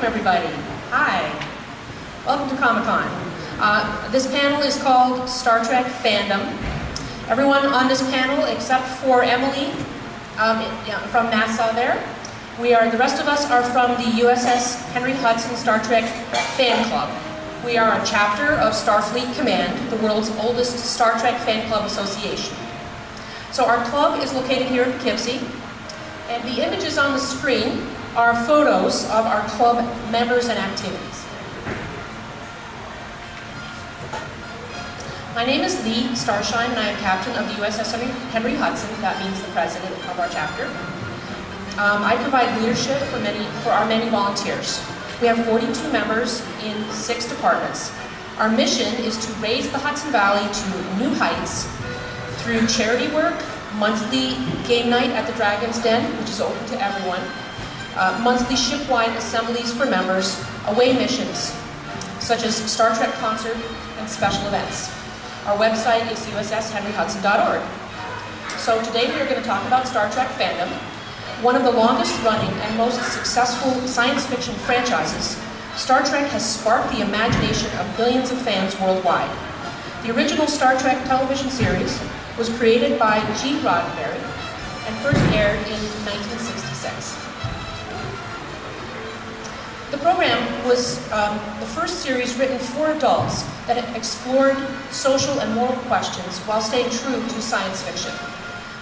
Welcome everybody. Hi. Welcome to Comic-Con. This panel is called Star Trek Fandom. Everyone on this panel, except for Emily from NASA there, the rest of us are from the USS Henry Hudson Star Trek Fan Club. We are a chapter of Starfleet Command, the world's oldest Star Trek fan club association. So our club is located here in Poughkeepsie, and the images on the screen are photos of our club members and activities. My name is Lee Starshine, and I am captain of the USS Henry Hudson. That means the president of our chapter. I provide leadership for our many volunteers. We have 42 members in 6 departments. Our mission is to raise the Hudson Valley to new heights through charity work, monthly game night at the Dragon's Den, which is open to everyone, monthly ship-wide assemblies for members, away missions, such as Star Trek concert and special events. Our website is usshenryhudson.org. So today we are going to talk about Star Trek Fandom, one of the longest running and most successful science fiction franchises. Star Trek has sparked the imagination of billions of fans worldwide. The original Star Trek television series was created by Gene Roddenberry and first aired in 1966. The program was the first series written for adults that explored social and moral questions while staying true to science fiction.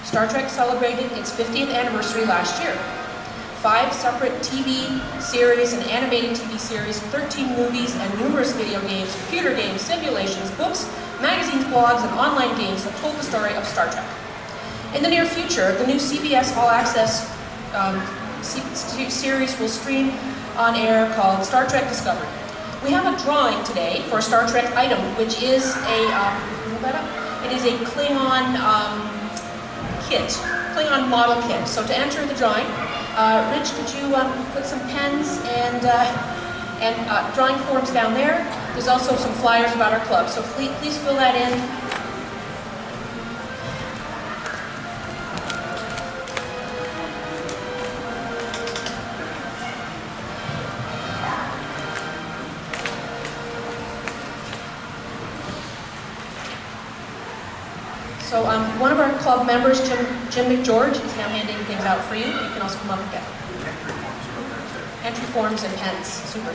Star Trek celebrated its 50th anniversary last year. 5 separate TV series and animated TV series, 13 movies, and numerous video games, computer games, simulations, books, magazines, blogs, and online games have told the story of Star Trek. In the near future, the new CBS All Access series will stream on air called Star Trek Discovery. We have a drawing today for a Star Trek item, which is a Klingon kit, Klingon model kit. So to enter the drawing, Rich, could you put some pens and drawing forms down there? There's also some flyers about our club, so please fill that in. So one of our club members, Jim McGeorge, is now handing things out for you. You can also come up and get entry forms and pens. Super.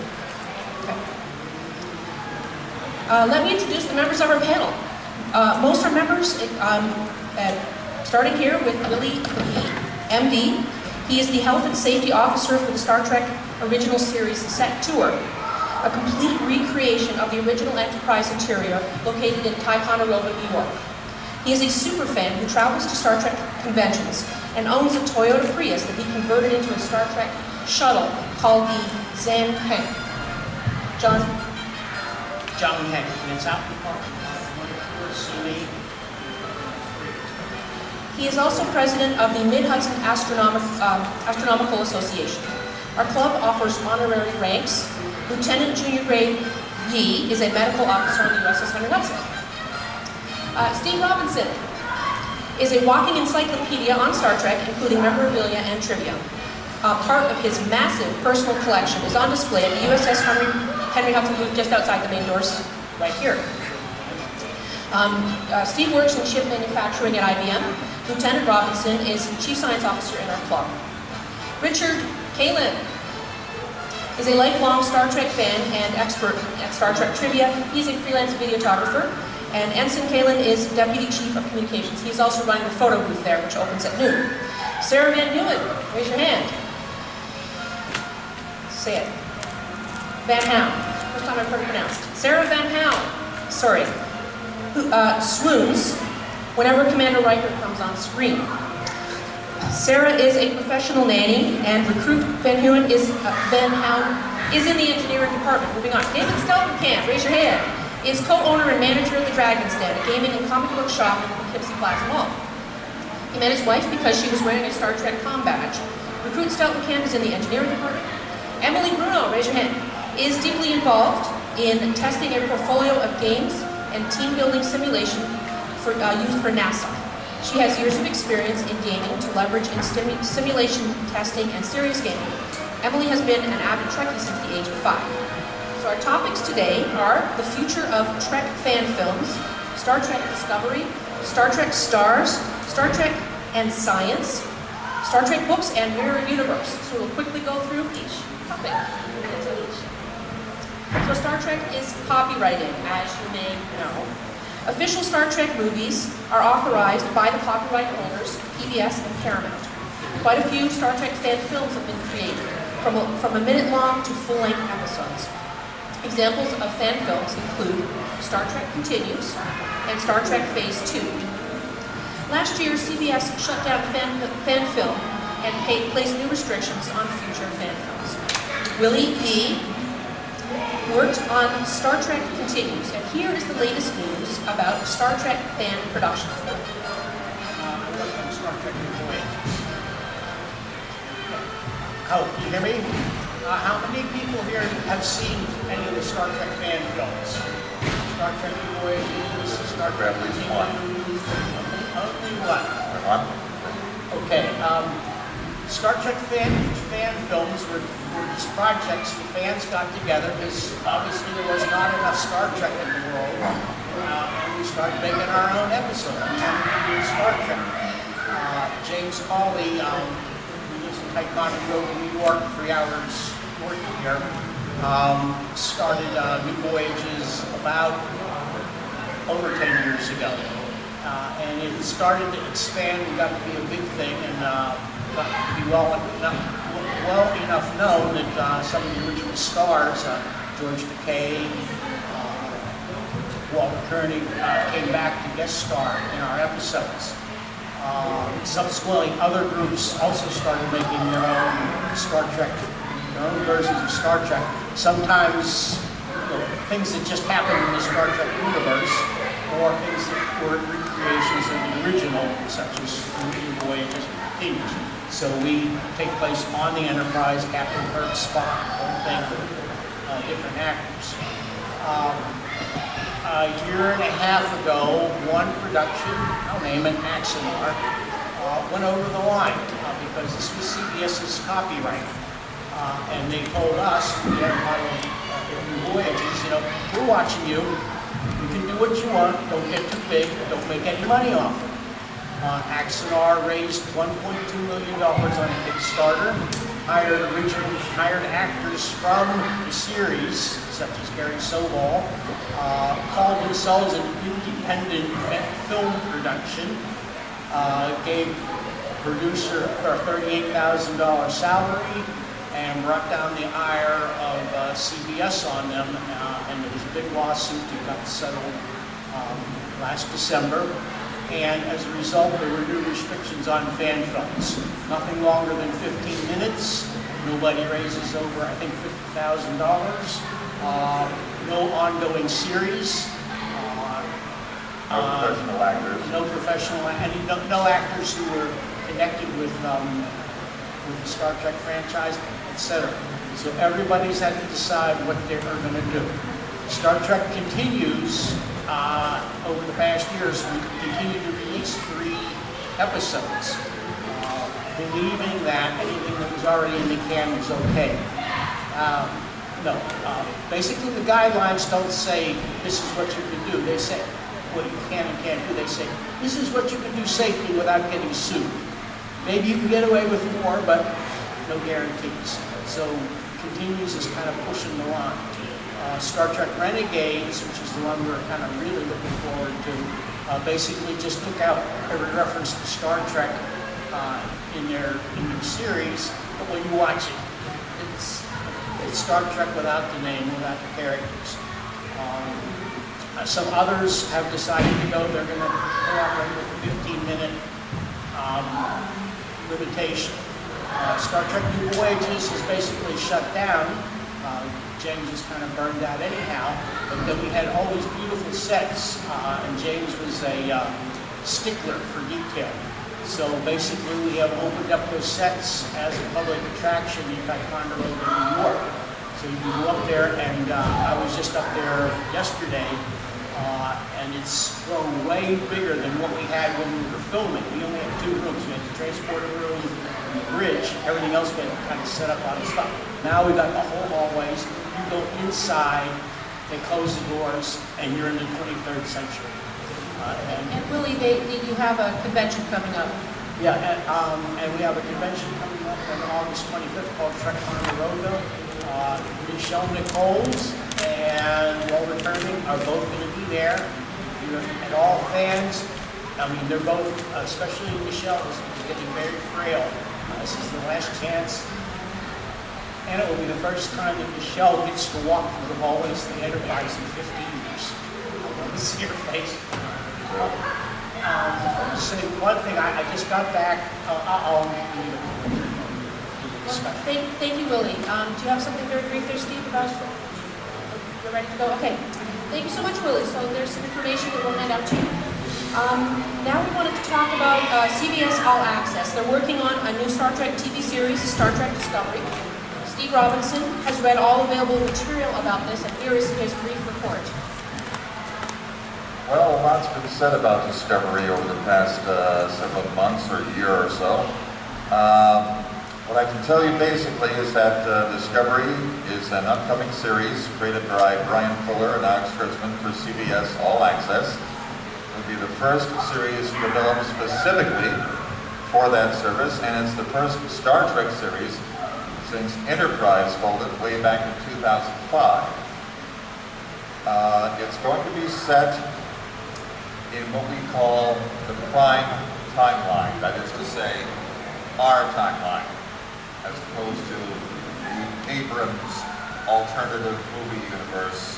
Okay. Let me introduce the members of our panel. Most are members, starting here with Willie Lee, MD. He is the Health and Safety Officer for the Star Trek Original Series Set Tour, a complete recreation of the original Enterprise interior located in Ticonderoga, New York. He is a super fan who travels to Star Trek conventions and owns a Toyota Prius that he converted into a Star Trek shuttle called the Zan Heng. John Heng. He is also president of the Mid-Hudson Astronomical Association. Our club offers honorary ranks. Lieutenant Junior Grade Yi is a medical officer on the USS Henry Hudson. Steve Robinson is a walking encyclopedia on Star Trek, including memorabilia and trivia. Part of his massive personal collection is on display at the USS Henry Hudson booth just outside the main doors, right here. Steve works in chip manufacturing at IBM. Lieutenant Robinson is Chief Science Officer in our club. Richard Kalin is a lifelong Star Trek fan and expert at Star Trek trivia. He's a freelance videographer. And Ensign Kalin is Deputy Chief of Communications. He's also running the photo booth there, which opens at noon. Sarah Van Heulen, raise your hand. Say it. Van Hound. First time I've heard it pronounced. Sarah Van Hound, sorry, who swoons whenever Commander Riker comes on screen. Sarah is a professional nanny, and recruit Van Hound is in the engineering department. Moving on. David Steltenkamp, raise your hand. Is co-owner and manager of the Dragon's Den, a gaming and comic book shop in the Poughkeepsie Plaza Mall. He met his wife because she was wearing a Star Trek comm badge. Recruit Steltenkamp is in the engineering department. Emily Bruno, raise your hand, is deeply involved in testing a portfolio of games and team-building simulation used for NASA. She has years of experience in gaming to leverage in simulation testing and serious gaming. Emily has been an avid Trekkie since the age of 5. So our topics today are the future of Trek fan films, Star Trek Discovery, Star Trek Stars, Star Trek and Science, Star Trek books, and Mirror Universe. So we'll quickly go through each topic. So Star Trek is copyrighted, as you may know. Official Star Trek movies are authorized by the copyright holders, PBS and Paramount. Quite a few Star Trek fan films have been created, from a minute long to full-length episodes. Examples of fan films include Star Trek Continues and Star Trek Phase 2. Last year, CBS shut down fan film and placed new restrictions on future fan films. Willie E. worked on Star Trek Continues, and here is the latest news about Star Trek fan productions. I worked on Star Trek New Voyages. Oh, you hear me? How many people here have seen any of the Star Trek fan films? Star Trek New Voyages, Star Trek Continues, only one. Okay, Star Trek fan films were these projects the fans got together because obviously there was not enough Star Trek in the world, and we started making our own episode of Star Trek. James Cawley, who lives in Ticonderoga Road, New York, 3 hours north of here, started New Voyages about over 10 years ago. And it started to expand and got to be a big thing, and got to be well enough known that some of the original stars, George Takei, Walter Koenig, came back to guest star in our episodes. Subsequently, other groups also started making their own Star Trek, their own versions of Star Trek. Sometimes things that just happened in the Star Trek universe, or things that were recreations of the original, such as New Voyages continues. So we take place on the Enterprise, Captain Kirk, Spock, the whole thing, different actors. A year and a half ago, one production, I'll name it Axanar, went over the line because this was CBS's copyright. And they told us, the Empire of New Voyages, we're watching you. You can do what you want, don't get too big, don't make any money off it. Axanar raised $1.2 million on Kickstarter, hired actors from the series, such as Gary Sobol, called themselves an independent film production, gave producer a $38,000 salary, and brought down the ire of CBS on them, and there was a big lawsuit that got settled last December. And as a result, there were new restrictions on fan films. Nothing longer than 15 minutes. Nobody raises over, I think, $50,000. No ongoing series. No professional actors. No professional, and no actors who were connected with the Star Trek franchise, etc. So everybody's had to decide what they're going to do. Star Trek continues. Over the past years, we continue to release 3 episodes, believing that anything that was already in the can was okay. Basically the guidelines don't say this is what you can do. They say what you can and can't do. They say this is what you can do safely without getting sued. Maybe you can get away with more, but no guarantees. So continues is kind of pushing the line. Star Trek Renegades, which is the one we're kind of really looking forward to, basically just took out every reference to Star Trek in their series, but when you watch it, it's Star Trek without the name, without the characters. Some others have decided to go, they're going to operate with a 15-minute limitation. Star Trek New Voyages is basically shut down. James was kind of burned out anyhow, but then we had all these beautiful sets, and James was a stickler for detail. So basically we have opened up those sets as a public attraction in Ticonderoga, New York. So you can go up there, and I was just up there yesterday and it's grown way bigger than what we had when we were filming. We only had 2 rooms. We had the transporter room, and the bridge. Everything else we had kind of set up on the stuff. Now we got the whole hallways. You go inside, they close the doors, and you're in the 23rd century. And Willie, you have a convention coming up. Yeah, and we have a convention coming up on August 25th called Trek on Roadville. Michelle Nichols and Walter Turning are both going to be there. And all fans, I mean, they're both, especially Michelle, is getting very frail. This is the last chance. And it will be the first time that Michelle gets to walk through the hallways of the Enterprise in 50 years. I want to see her face. I'll just say one thing. I just got back. Thank you, Willie. Do you have something very brief there, Steve, about you're ready to go? Okay. Thank you so much, Willie. So there's some information that we'll hand out to you. Now we wanted to talk about CBS All Access. They're working on a new Star Trek TV series, Star Trek Discovery. Steve Robinson has read all available material about this, and here is his brief report. Well, a lot's been said about Discovery over the past several months or year or so. What I can tell you basically is that Discovery is an upcoming series created by Brian Fuller and Alex Kurtzman for CBS All Access. It will be the first series developed specifically for that service, and it's the first Star Trek series since Enterprise folded way back in 2005. It's going to be set in what we call the prime timeline, that is to say, our timeline, as opposed to the Abrams alternative movie universe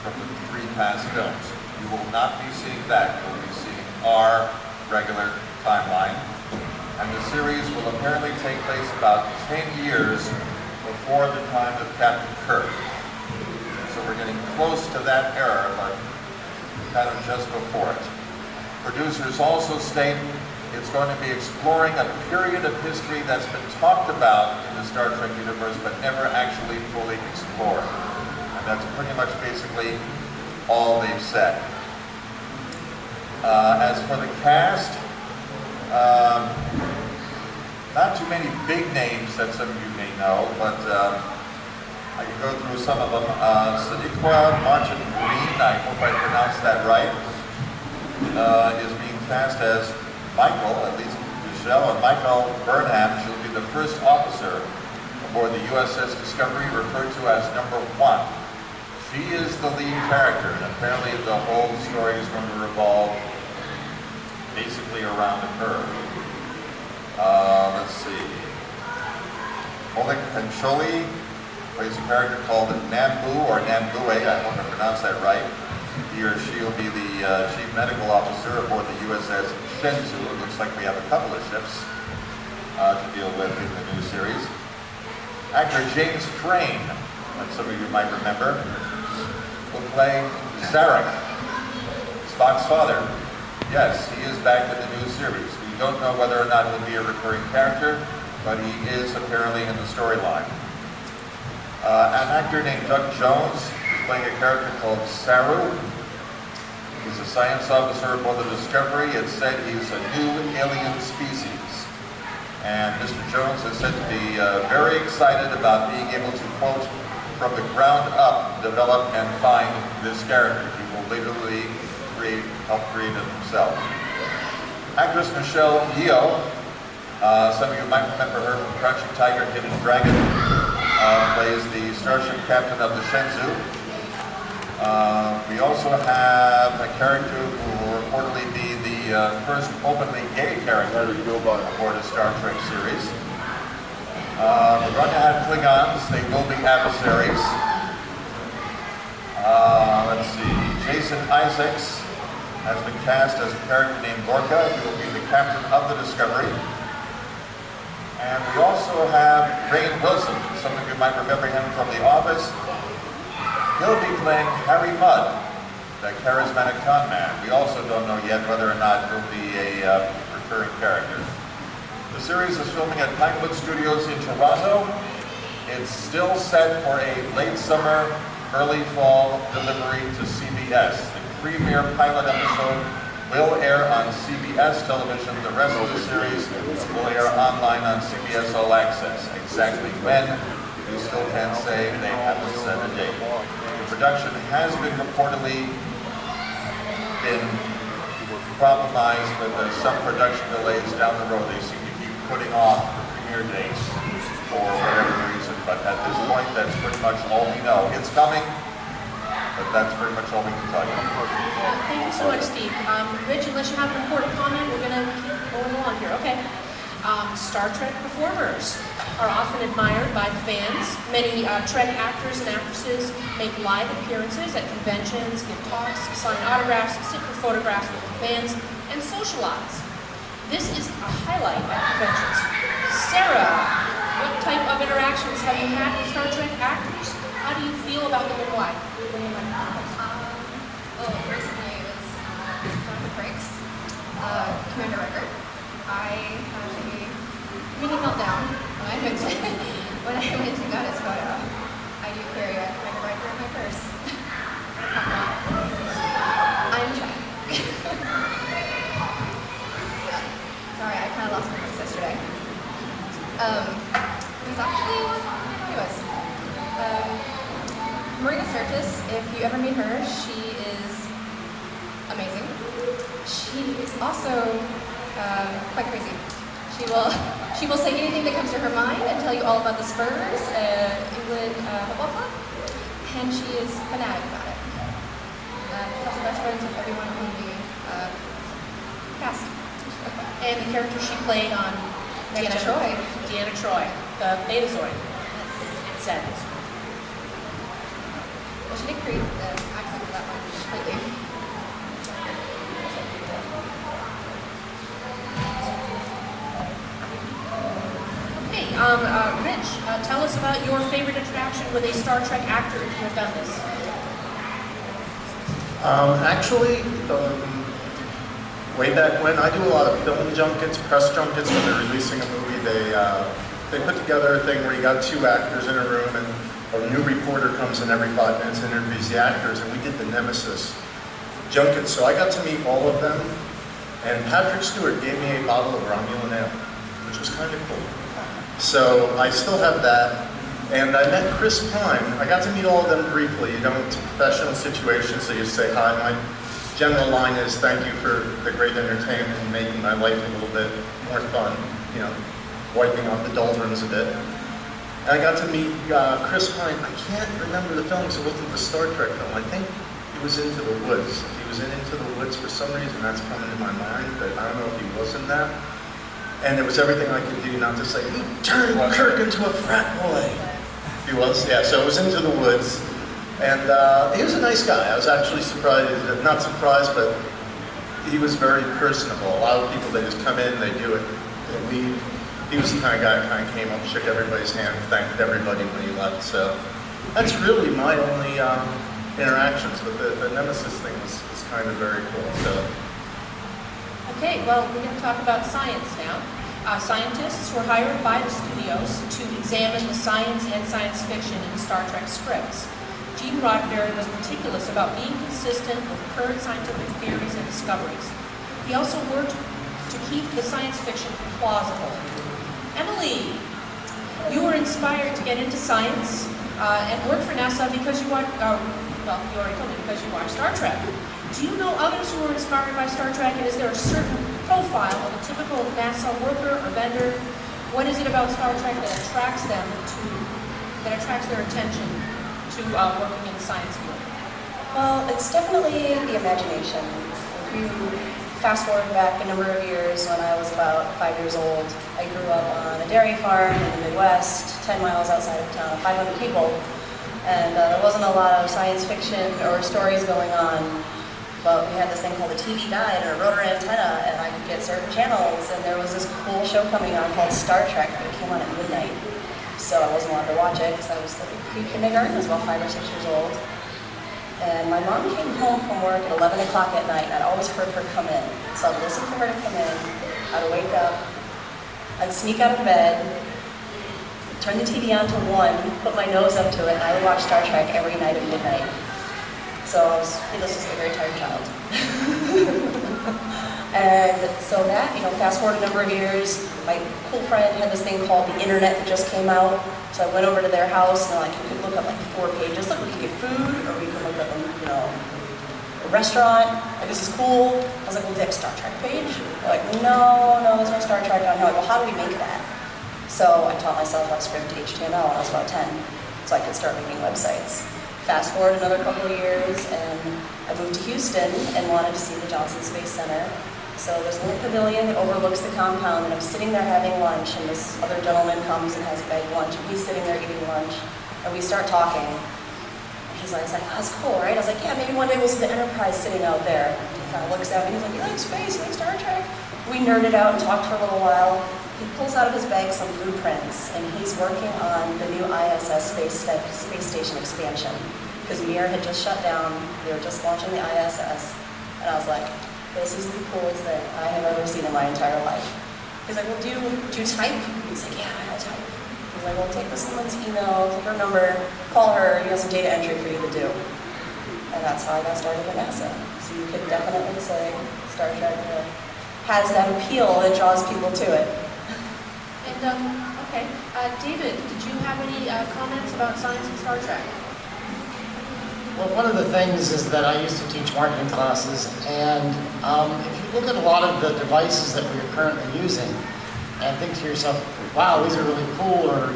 from the 3 past films. You will not be seeing that. You will be seeing our regular timeline. And the series will apparently take place about 10 years before the time of Captain Kirk. So we're getting close to that era, but kind of just before it. Producers also state it's going to be exploring a period of history that's been talked about in the Star Trek universe, but never actually fully explored. And that's pretty much basically all they've said. As for the cast, not too many big names that some of you may know, but I can go through some of them. Sadiqa Marchand Green, I hope I pronounced that right, is being cast as Michael, at least Michelle, and Michael Burnham. She'll be the first officer aboard the USS Discovery, referred to as number 1. She is the lead character, and apparently the whole story is going to revolve basically around her. Let's see. Oleg Pancholi plays a character called Nambu, or Nambue, I hope I pronounced that right. He or she will be the chief medical officer aboard the USS Shenzhou. It looks like we have a couple of ships to deal with in the new series. Actor James Crane, that some of you might remember, will play Zarek, Spock's father. Yes, he is back in the new series. We don't know whether or not he'll be a recurring character, but he is apparently in the storyline. An actor named Doug Jones is playing a character called Saru. He's a science officer aboard the Discovery. It's said he's a new alien species. And Mr. Jones is said to be very excited about being able to, quote, from the ground up, develop and find this character. He will literally help create it himself. Actress Michelle Yeoh, some of you might remember her from Crouching Tiger, Hidden Dragon, plays the starship captain of the Shenzhou. We also have a character who will reportedly be the first openly gay character aboard a Star Trek series. We're going to have Klingons. They will be adversaries. Let's see. Jason Isaacs has been cast as a character named Lorca. He will be the captain of the Discovery. And we also have Rainn Wilson. Some of you might remember him from The Office. He'll be playing Harry Mudd, the charismatic con man. We also don't know yet whether or not he'll be a recurring character. The series is filming at Pinewood Studios in Toronto. It's still set for a late summer, early fall delivery to CBS. The premiere pilot episode will air on CBS television. The rest of the series will air online on CBS All Access. Exactly when, we still can't say. They haven't set a date. The production has been reportedly been compromised with some production delays down the road. They seem to keep putting off the premiere dates for whatever reason. But at this point, that's pretty much all we know. It's coming, but that's pretty much all we can tell you. Thank you so much, Steve. Rich, unless you have an important comment, we're going to keep going along here. Okay. Star Trek performers are often admired by fans. Many Trek actors and actresses make live appearances at conventions, give talks, sign autographs, sit for photographs with fans, and socialize. This is a highlight at conventions. Sarah, what type of interactions have you had with Star Trek actors? How do you feel about them and why? Well, recently it was Jonathan Frakes, Commander Riker. I had a mini meltdown when I went to got his photo. I do carry a Commander Riker in my purse. I'm trying. Sorry, I kind of lost my voice yesterday. It was actually who was. Marina Sirtis, if you ever meet her, she is amazing. She is also quite crazy. She will say anything that comes to her mind and tell you all about the Spurs, England football club, and she is fanatic about it. She's also best friends with everyone on the cast. And the character she played on Deanna Troi. Deanna Troi, the Betazoid. Yes. It said. Well, she did create the accent for that one completely. Okay, Rich, tell us about your favorite interaction with a Star Trek actor if you have done this. Actually, way back when, I do a lot of film junkets, press junkets. When they're releasing a movie, they put together a thing where you got two actors in a room and a new reporter comes in every 5 minutes and interviews the actors, and we did the Nemesis junket. So I got to meet all of them, and Patrick Stewart gave me a bottle of Romulan ale, which was kind of cool. So I still have that. And I met Chris Pine. I got to meet all of them briefly. You know, it's a professional situation, so you say hi. My general line is thank you for the great entertainment and making my life a little bit more fun, you know, wiping out the doldrums a bit. And I got to meet Chris Pine. I can't remember the film because it wasn't the Star Trek film. I think he was Into the Woods. He was in Into the Woods for some reason. That's coming to my mind, but I don't know if he was in that. And it was everything I could do not to say, you turned Kirk into a frat boy. He was, yeah, so it was Into the Woods. And he was a nice guy. I was actually surprised, not surprised, but he was very personable. A lot of people, they just come in, they do it, they leave. He was the kind of guy that kind of came up, shook everybody's hand, thanked everybody when he left. So that's really my only interactions, but the Nemesis thing was kind of very cool. So. Okay, well, we're going to talk about science now. Scientists were hired by the studios to examine the science and science fiction in the Star Trek scripts. Gene Roddenberry was meticulous about being consistent with current scientific theories and discoveries. He also worked to keep the science fiction plausible. Emily, you were inspired to get into science and work for NASA because you watched, well, you already told me, because you watched Star Trek. Do you know others who were inspired by Star Trek, and is there a certain profile of a typical NASA worker or vendor? What is it about Star Trek that attracts them that attracts their attention to working in the science field? Well, it's definitely the imagination. If you fast forward back a number of years when I was about 5 years old, I grew up on a dairy farm in the Midwest, 10 miles outside of town, 500 people, and there wasn't a lot of science fiction or stories going on. But we had this thing called a TV guide or a rotary antenna, and I could get certain channels, and there was this cool show coming on called Star Trek, but it came on at midnight. So I wasn't allowed to watch it because I was like pre-kindergarten as well, 5 or 6 years old. And my mom came home from work at 11 o'clock at night, and I'd always heard her come in. So I'd listen for her to come in, I'd wake up, I'd sneak out of bed, turn the TV on to 1, put my nose up to it, and I would watch Star Trek every night at midnight. So I was, needless to say, a very tired child. And so that, fast forward a number of years, my cool friend had this thing called the internet that just came out. So I went over to their house and they're like, you could look up like 4 pages. Look, we can get food, or we can look up, a restaurant. Like, this is cool. I was like, well, do they have a Star Trek page? They're like, no, there's no Star Trek on here. I'm like, well, how do we make that? So I taught myself how to script HTML when I was about 10, so I could start making websites. Fast forward another couple of years, and I moved to Houston and wanted to see the Johnson Space Center. So there's a little pavilion that overlooks the compound, and I'm sitting there having lunch, and this other gentleman comes and has a bag of lunch, and he's sitting there eating lunch, and we start talking. He's like, that's cool, right? I was like, yeah, maybe one day we'll see the Enterprise sitting out there. He kind of looks at me, he's like, you like space, you like Star Trek? We nerded out and talked for a little while. He pulls out of his bag some blueprints, and he's working on the new ISS space station expansion. Because Mir had just shut down, they were just launching the ISS, and I was like, this is the coolest thing I have ever seen in my entire life. He's like, well, do you type? He's like, yeah, I type. He's like, well, take this woman's email, take her number, call her, you have some data entry for you to do. And that's how I got started at NASA. So you could definitely say Star Trek has that appeal that draws people to it. And, okay. David, did you have any comments about science and Star Trek? Well, one of the things is that I used to teach marketing classes, and if you look at a lot of the devices that we are currently using, and think to yourself, wow, these are really cool, or,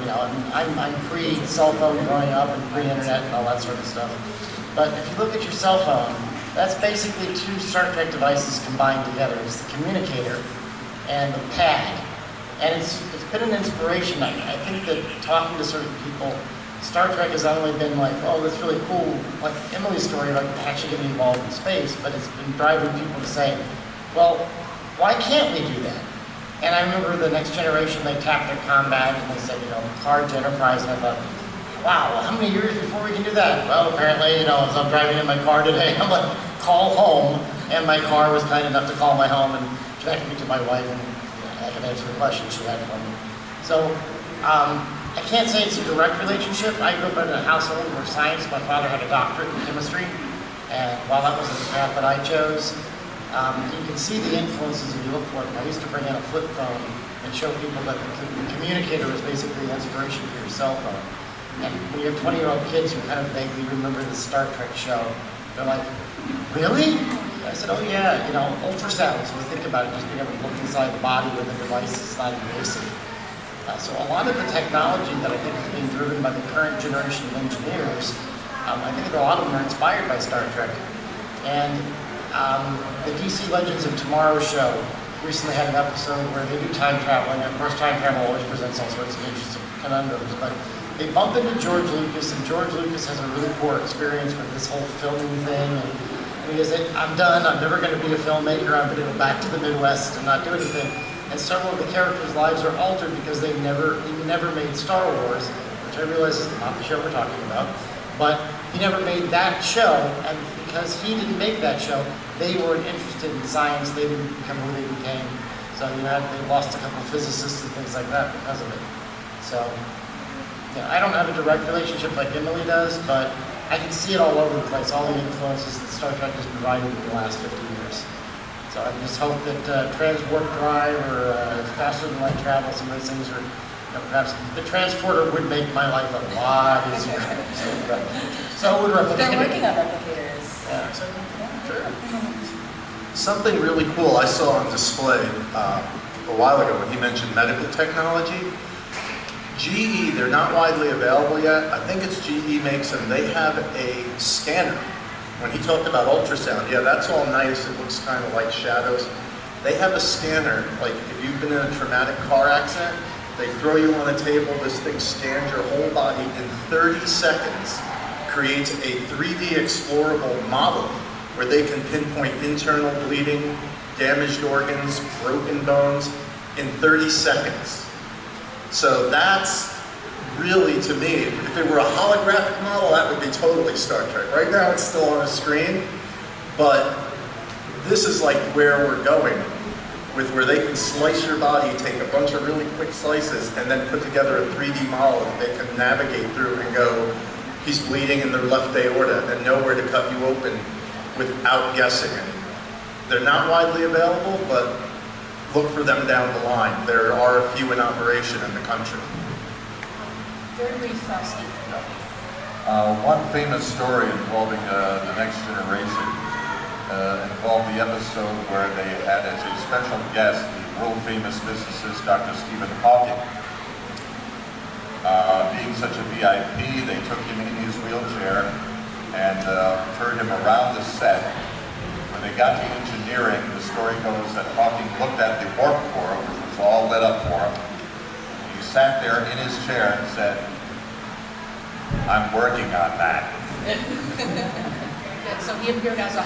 I'm pre-cell phone growing up and pre-internet and all that sort of stuff. But if you look at your cell phone, that's basically 2 Star Trek devices combined together. It's the communicator and the pad. And it's been an inspiration. I think that talking to certain people, Star Trek has not only been like, oh, that's really cool, like Emily's story about actually getting involved in space, but it's been driving people to say, well, why can't we do that? And I remember the Next Generation, they tapped their combat and they said, card to Enterprise, and I thought, wow, how many years before we can do that? Well, apparently, as I'm driving in my car today, I'm like, call home, and my car was kind enough to call my home and connect me to my wife, and I can answer the question she had for me. So, I can't say it's a direct relationship. I grew up in a household where science, my father had a doctorate in chemistry, and while that wasn't the path that I chose, you can see the influences if you look for it. I used to bring in a flip phone and show people that the communicator is basically the inspiration for your cell phone. And when you have 20-year-old kids who kind of vaguely remember the Star Trek show, they're like, really? I said, oh yeah, ultrasounds. When you think about it, just being able to look inside the body with a device is not invasive. So a lot of the technology that I think is being driven by the current generation of engineers, I think that a lot of them are inspired by Star Trek. And the DC Legends of Tomorrow show recently had an episode where they do time traveling. And of course, time travel always presents all sorts of interesting conundrums. But they bump into George Lucas, and George Lucas has a really poor experience with this whole filming thing. And he says, I'm done. I'm never going to be a filmmaker. I'm going to go back to the Midwest and not do anything. And several of the characters' lives are altered because they never made Star Wars, which I realize is not the show we're talking about. But he never made that show, and because he didn't make that show, they weren't interested in science. They didn't become who they became. So they lost a couple of physicists and things like that because of it. So I don't have a direct relationship like Emily does, but I can see it all over the place, all the influences that Star Trek has provided in the last 50 years. So I just hope that Transwarp Drive or Faster Than Light Travel, some of those things are, perhaps the transporter would make my life a lot easier. So would replicators. They're working on replicators. Yeah. Sure. Something really cool I saw on display a while ago when he mentioned medical technology. GE, they're not widely available yet. I think it's GE makes them. They have a scanner. When he talked about ultrasound, yeah, that's all nice. It looks kind of like shadows. They have a scanner, like if you've been in a traumatic car accident, they throw you on a table, this thing scans your whole body in 30 seconds, creates a 3D explorable model where they can pinpoint internal bleeding, damaged organs, broken bones in 30 seconds. So that's really, to me, if it were a holographic model, that would be totally Star Trek. Right now it's still on a screen, but this is like where we're going, with where they can slice your body, take a bunch of really quick slices, and then put together a 3D model that they can navigate through and go, he's bleeding in their left aorta and nowhere to cut you open without guessing anymore. They're not widely available, but look for them down the line. There are a few in operation in the country. Very brief, Steve. One famous story involving the next generation involved the episode where they had as a special guest the world-famous physicist Dr. Stephen Hawking. Being such a VIP, they took him in his wheelchair and turned him around the set. When they got to engineering, the story goes that Hawking looked at the warp core, which was all lit up for him. He sat there in his chair and said, "I'm working on that." Good. So he appeared as a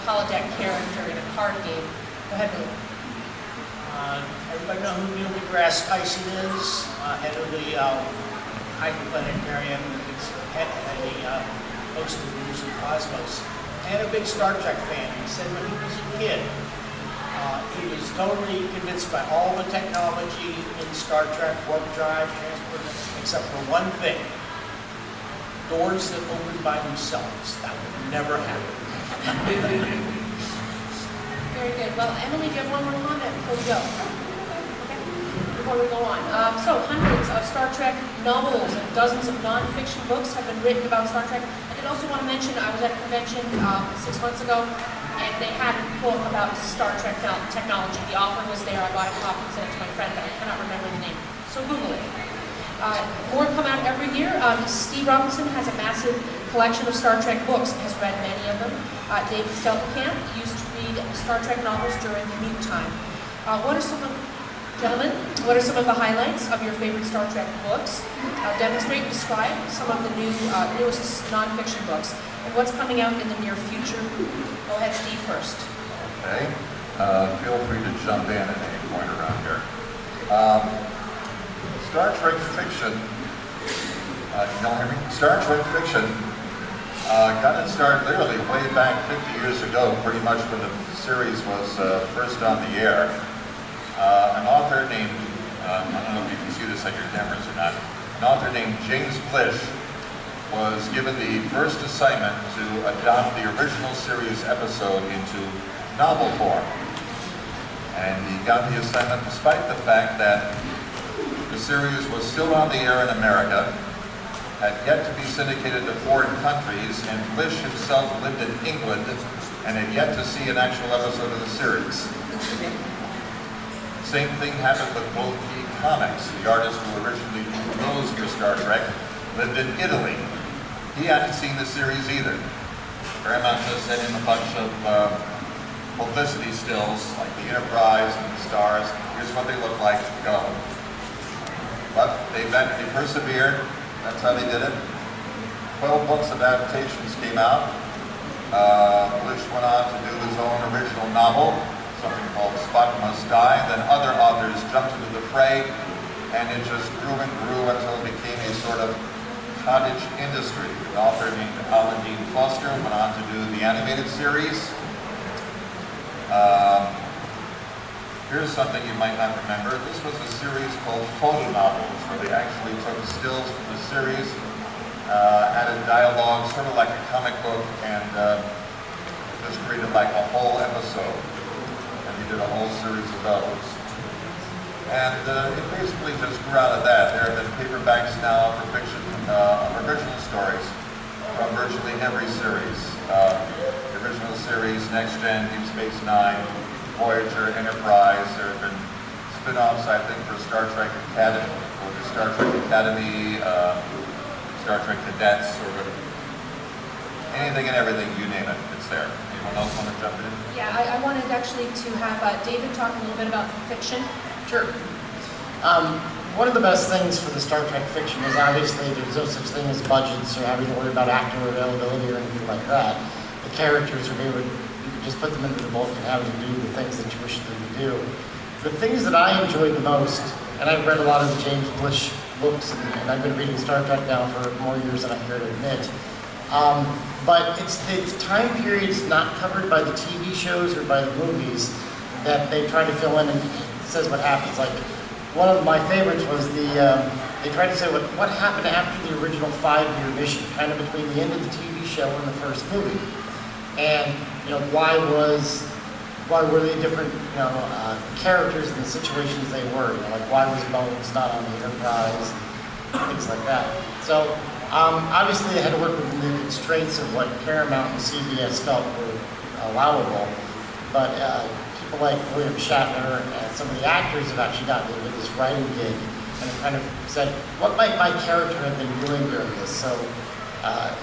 holodeck character in a card game. Go ahead, Billy. Everybody know who Neil deGrasse Tyson is? Head of the Hyperplanetarium, head of the host of News and Cosmos, and a big Star Trek fan. He said when he was a kid, he was totally convinced by all the technology in Star Trek, warp drive, transport, except for one thing. Doors that open by themselves. That would never happen. Very good. Well, Emily, do you have one more comment before we go? Okay. Before we go on. So, hundreds of Star Trek novels and dozens of non-fiction books have been written about Star Trek. I did also want to mention, I was at a convention 6 months ago, and they had a book about Star Trek technology. The author was there. I bought a copy and sent it to my friend, but I cannot remember the name. So Google it. More come out every year. Steve Robinson has a massive collection of Star Trek books, has read many of them. David Steltenkamp used to read Star Trek novels during commute time. Gentlemen, what are some of the highlights of your favorite Star Trek books? Demonstrate and describe some of the newest non-fiction books, and what's coming out in the near future. Go ahead, Steve, first. Okay. Feel free to jump in at any point around here. Star Trek fiction, you don't hear me? Star Trek fiction got its start literally way back 50 years ago, pretty much when the series was first on the air. An author named, I don't know if you can see this at your cameras or not, an author named James Blish was given the first assignment to adopt the original series episode into novel form. And he got the assignment despite the fact that the series was still on the air in America, had yet to be syndicated to foreign countries, and Blish himself lived in England and had yet to see an actual episode of the series. Same thing happened with Gold Key Comics. The artist who originally composed for Star Trek lived in Italy. He hadn't seen the series either. Paramount just sent him a bunch of publicity stills, like the Enterprise and the stars. Here's what they look like, go. But they persevered. That's how they did it. 12 books of adaptations came out. Blish went on to do his own original novel, something called Spock Must Die. Then other authors jumped into the fray, and it just grew and grew until it became a sort of cottage industry. An author named Alan Dean Foster went on to do the animated series. Here's something you might not remember. This was a series called photo novels, where they actually took stills from the series, added dialogue, sort of like a comic book, and just created like a whole episode. And we did a whole series of those. And it basically just grew out of that. There have been paperbacks now for fiction, original stories from virtually every series. The original series, Next Gen, Deep Space Nine, Voyager, Enterprise. There have been spin-offs, I think, for Star Trek Academy, or the Star Trek Academy, Star Trek Cadets, or anything and everything, you name it, it's there. Anyone else want to jump in? Yeah, I wanted actually to have David talk a little bit about fiction. Sure. One of the best things for the Star Trek fiction is obviously there's no such thing as budgets or having to worry about actor availability or anything like that. The characters are able to, you can just put them into the book and have them do the things that you wish them to do. The things that I enjoy the most, and I've read a lot of the James Blish books, and I've been reading Star Trek now for more years than I care to admit. But it's the time periods not covered by the TV shows or by the movies that they try to fill in, and it says what happens. Like, one of my favorites was the they tried to say what happened after the original 5-year mission, kind of between the end of the TV show and the first movie. And, you know, why were they different, you know, characters in the situations they were? You know, like why was Bones not on the Enterprise, things like that. So obviously, they had to work within the constraints of what Paramount and CBS felt were allowable. But people like William Shatner and some of the actors have actually gotten into this writing gig and kind of said, what might my character have been doing during this? So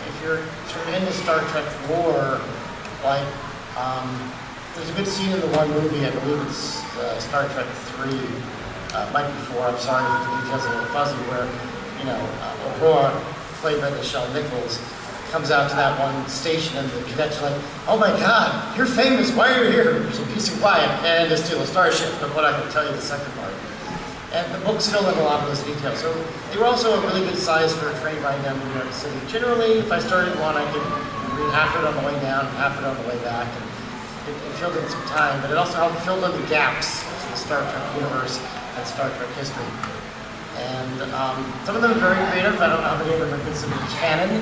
if you're sort of into Star Trek lore, like there's a good scene in the one movie, I believe it's Star Trek 3, might be 4, I'm sorry if the details are a little fuzzy, where, you know, Aurora, played by Nichelle Nichols, comes out to that one station and the cadets are like, oh my God, you're famous, why are you here? So peace and quiet, and to steal a starship, but what I can tell you the second part. And the books fill in a lot of those details. So they were also a really good size for a train ride down to New York City. Generally, if I started one, I could read half of it on the way down, half of it on the way back. And it filled in some time, but it also helped fill in the gaps in the Star Trek universe and Star Trek history. And some of them are very creative. I don't know how many of them are considered canon.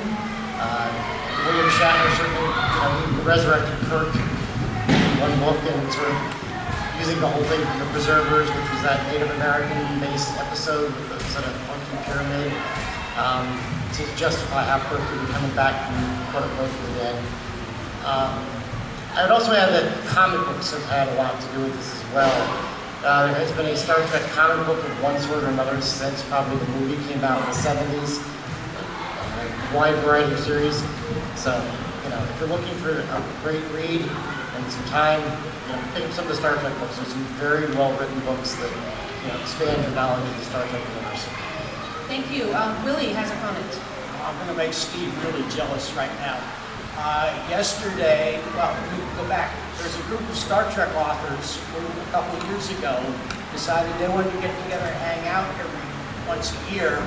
William Shatner certainly, you know, he resurrected Kirk in one book and sort of using the whole thing from The Preservers, which was that Native American-based episode with the sort of funky pyramid, to justify how Kirk would be coming back from quote-unquote the dead. I would also add that comic books have had a lot to do with this as well. There has been a Star Trek comic book of one sort or another since probably the movie came out in the 70s. A wide variety of series. So, you know, if you're looking for a great read and some time, you know, pick up some of the Star Trek books. There's some very well-written books that, you know, expand your knowledge of the Star Trek universe. Thank you. Willie has a comment. I'm going to make Steve really jealous right now. Yesterday, well, we can go back. There's a group of Star Trek authors who a couple of years ago decided they wanted to get together and hang out once a year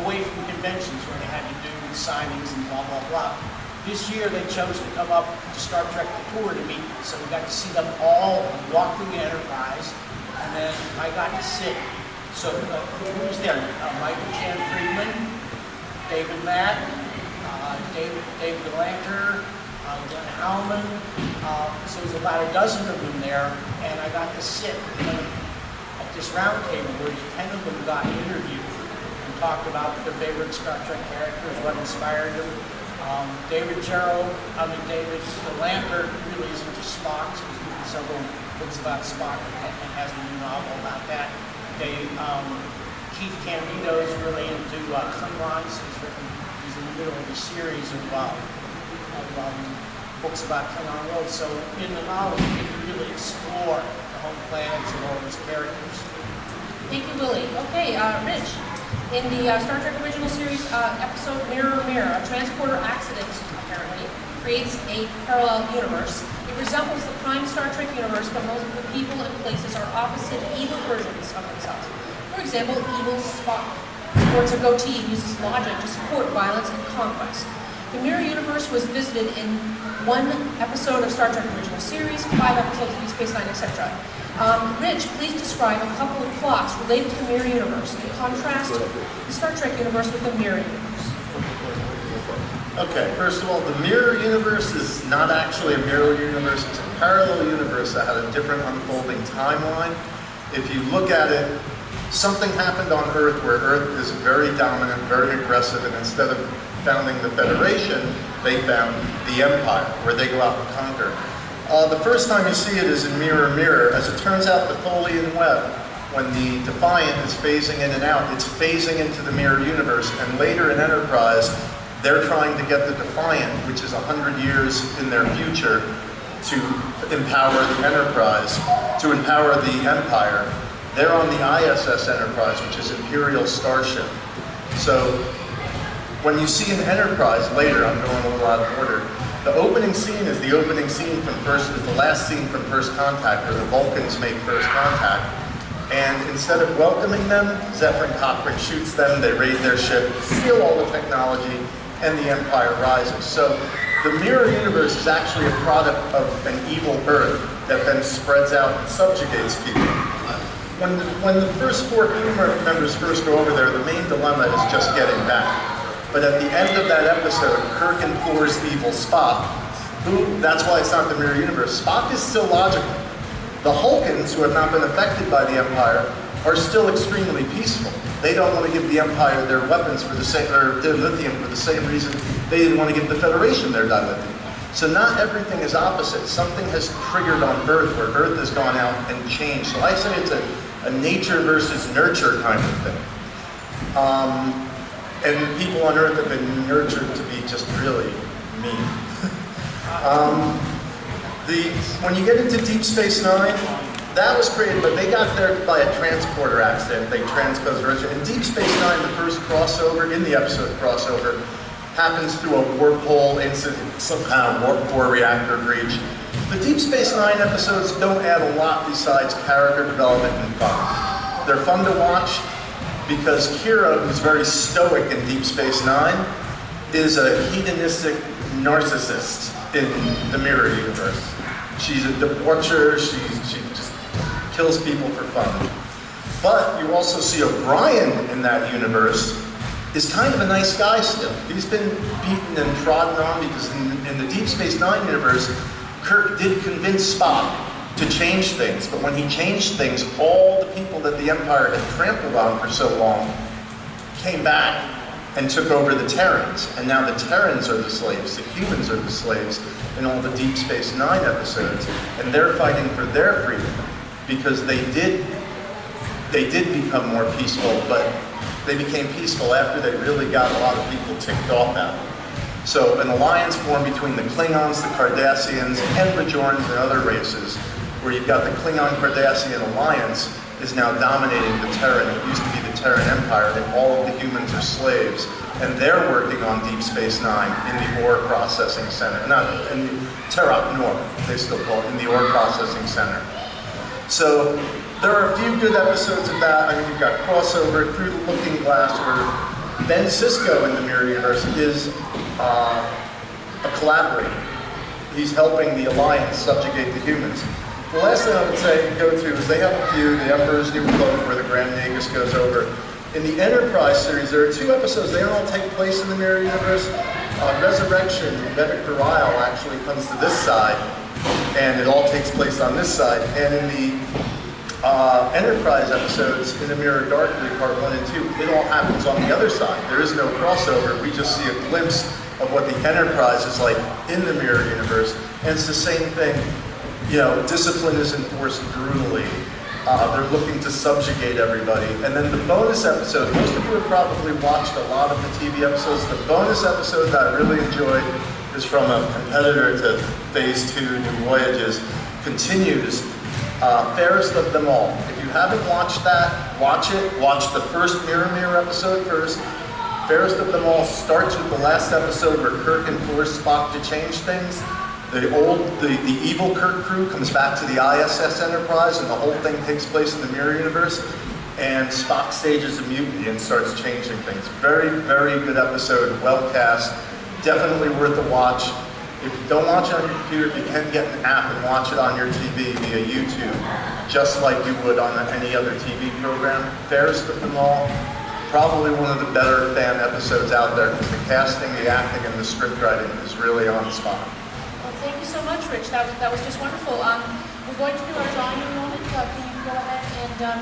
away from conventions where they had to do signings and blah, blah, blah. This year they chose to come up to Star Trek the Tour to meet, so we got to see them all walk through the Enterprise, and then I got to sit. So who was there? Michael Chan Friedman, David Matt, David Galanter, Glenn Howman, so there's about a dozen of them there, and I got to sit at this round table where 10 of them got interviewed and talked about their favorite Star Trek characters, what inspired them. David Galanter really is into Spock, so he's written several books about Spock and has a new novel about that. Keith Candido is really into Klingons. He's in the middle of a series of books about Klingon world. So in the novel, you can really explore the home planets and all those characters. Thank you, Willie. Okay, Rich. In the Star Trek original series episode Mirror Mirror, a transporter accident apparently creates a parallel universe. It resembles the prime Star Trek universe, but most of the people and places are opposite evil versions of themselves. For example, evil Spock sports a goatee and uses logic to support violence and conquest. The Mirror Universe was visited in one episode of Star Trek original series, 5 episodes of Deep Space Nine, etc. Rich, please describe a couple of plots related to the Mirror Universe and contrast the Star Trek universe with the Mirror Universe. Okay, first of all, the Mirror Universe is not actually a mirror universe, it's a parallel universe that had a different unfolding timeline. If you look at it, something happened on Earth where Earth is very dominant, very aggressive, and instead of founding the Federation, they found the Empire, where they go out and conquer. The first time you see it is in Mirror Mirror. As it turns out, the Tholian Web, when the Defiant is phasing in and out, it's phasing into the Mirror Universe, and later in Enterprise, they're trying to get the Defiant, which is 100 years in their future, to empower the Enterprise, to empower the Empire. They're on the ISS Enterprise, which is Imperial Starship. So when you see an Enterprise later, I'm going a little out of order, the opening scene is the opening scene from the last scene from First Contact, where the Vulcans make first contact. And instead of welcoming them, Zephyr Cochrane shoots them, they raid their ship, steal all the technology, and the Empire rises. So the Mirror Universe is actually a product of an evil Earth that then spreads out and subjugates people. when the first 4 crew members first go over there, the main dilemma is just getting back. But at the end of that episode, Kirk implores evil Spock, who, that's why it's not the mirror universe. Spock is still logical. The Hulkins, who have not been affected by the Empire, are still extremely peaceful. They don't want to give the Empire their weapons for the same, or their lithium for the same reason they didn't want to give the Federation their dilithium. So not everything is opposite. Something has triggered on Earth where Earth has gone out and changed. So I say it's a nature versus nurture kind of thing. And people on Earth have been nurtured to be just really mean. When you get into Deep Space Nine, that was created, but they got there by a transporter accident. They transposed Earth. In Deep Space Nine, the first crossover, in the episode crossover, happens through a warp incident, some kind of warp core reactor breach. The Deep Space Nine episodes don't add a lot besides character development and fun. They're fun to watch because Kira, who's very stoic in Deep Space Nine, is a hedonistic narcissist in the mirror universe. She's a debaucher, she just kills people for fun. But you also see O'Brien in that universe is kind of a nice guy still. He's been beaten and trodden on because in the Deep Space Nine universe, Kirk did convince Spock to change things, but when he changed things, all the people that the Empire had trampled on for so long came back and took over the Terrans. And now the Terrans are the slaves, the humans are the slaves in all the Deep Space Nine episodes, and they're fighting for their freedom because they did become more peaceful, but they became peaceful after they really got a lot of people ticked off at them. So an alliance formed between the Klingons, the Cardassians, and Bajorans and other races, where you've got the Klingon-Cardassian alliance is now dominating the Terran. It used to be the Terran Empire, and all of the humans are slaves. And they're working on Deep Space Nine in the ore processing center. Not in Terok North, they still call it, in the ore processing center. So there are a few good episodes of that. I mean, you've got crossover Through the Looking Glass, where Ben Sisko in the Mirror Universe is a collaborator. He's helping the Alliance subjugate the humans. The last thing I would say go to is they have a few, The Emperor's New Clothes, where the Grand Nagus goes over. In the Enterprise series, there are 2 episodes. They don't all take place in the Mirror Universe. Resurrection, Vedic Barile actually comes to this side, and it all takes place on this side. And in the Enterprise episodes, in the Mirror Darkly, Part 1 and 2, it all happens on the other side. There is no crossover. We just see a glimpse of what the Enterprise is like in the Mirror Universe. And it's the same thing. You know, discipline is enforced brutally. They're looking to subjugate everybody. And then the bonus episode, most of you have probably watched a lot of the TV episodes. The bonus episode that I really enjoyed is from a competitor to Phase 2, New Voyages, continues, Fairest of Them All. If you haven't watched that, watch it. Watch the first Mirror episode first. Fairest of Them All starts with the last episode where Kirk implores Spock to change things. The evil Kirk crew comes back to the ISS Enterprise, and the whole thing takes place in the Mirror Universe, and Spock stages a mutiny and starts changing things. Very, very good episode, well cast, definitely worth a watch. If you don't watch it on your computer, you can get an app and watch it on your TV via YouTube, just like you would on any other TV program. Fairest of Them All, probably one of the better fan episodes out there, because the casting, the acting, and the script writing is really on the spot. Thank you so much, Rich. That was just wonderful. We're going to do our drawing in a moment. Can you go ahead and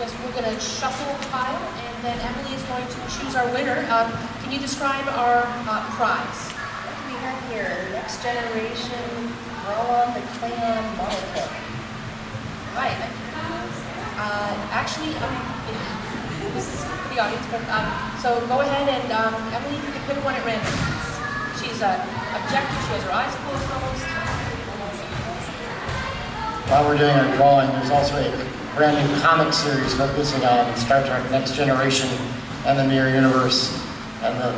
we're going to shuffle the pile, and then Emily is going to choose our winner. Can you describe our prize? We have here Next Generation Roll-On the Klingon Model Kit. Right. Actually, this is for the audience, but so go ahead and Emily, if you can pick one at random. She's objective, she has her eyes closed almost. While we're doing our drawing, there's also a brand new comic series focusing on Star Trek Next Generation and the Mirror Universe. And the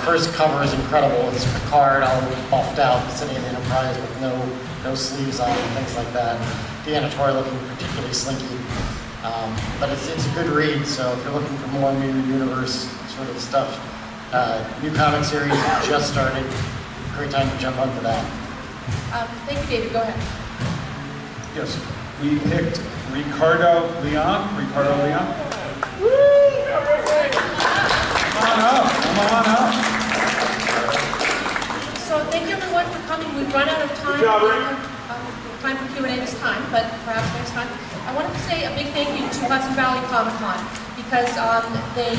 first cover is incredible. It's Picard all buffed out, sitting in the Enterprise with no sleeves on and things like that. Deanna Troy looking particularly slinky. But it's a good read, so if you're looking for more Mirror Universe sort of stuff, new comic series just started. Great time to jump onto that. Thank you, David. Go ahead. Yes. we picked Ricardo Leon. Ricardo Leon. Come on up. Come on up. So thank you everyone for coming. We've run out of time. Good job, Rick. Time for Q&A this time, but perhaps next time. I wanted to say a big thank you to Hudson Valley Comic Con because they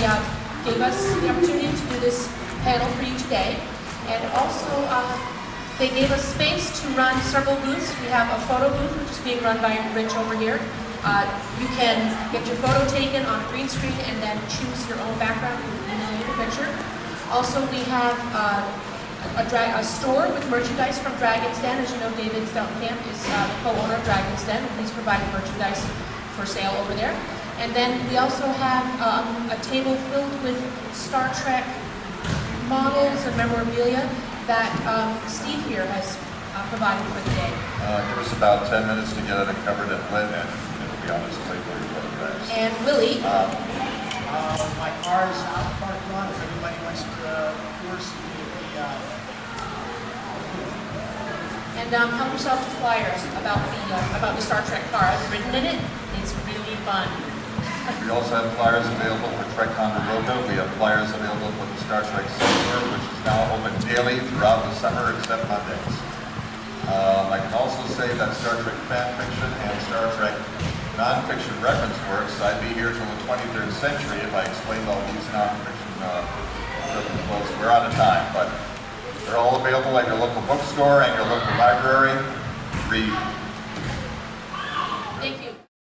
gave us the opportunity to do this panel for you today. And also, they gave us space to run several booths. We have a photo booth, which is being run by Rich over here. You can get your photo taken on a green screen and then choose your own background and email the picture. Also, we have a store with merchandise from Dragon's Den. As you know, David Steltenkamp is the co-owner of Dragon's Den, and he's providing merchandise for sale over there. And then we also have a table filled with Star Trek models and memorabilia that Steve here has provided for the day. Give us about 10 minutes to get it covered and lit, and it'll be on display for your photographs. And Willie. My car is out of the parking lot. If anybody wants to tour see And help yourself to flyers about the Star Trek car. I've ridden in it. It's really fun. We also have flyers available for Trek Ticonderoga. We have flyers available for the Star Trek Center, which is now open daily throughout the summer except Mondays. I can also say that Star Trek fan fiction and Star Trek non-fiction reference works. I'd be here till the 23rd century if I explained all these non-fiction reference books. We're out of time, but they're all available at your local bookstore and your local library. Read.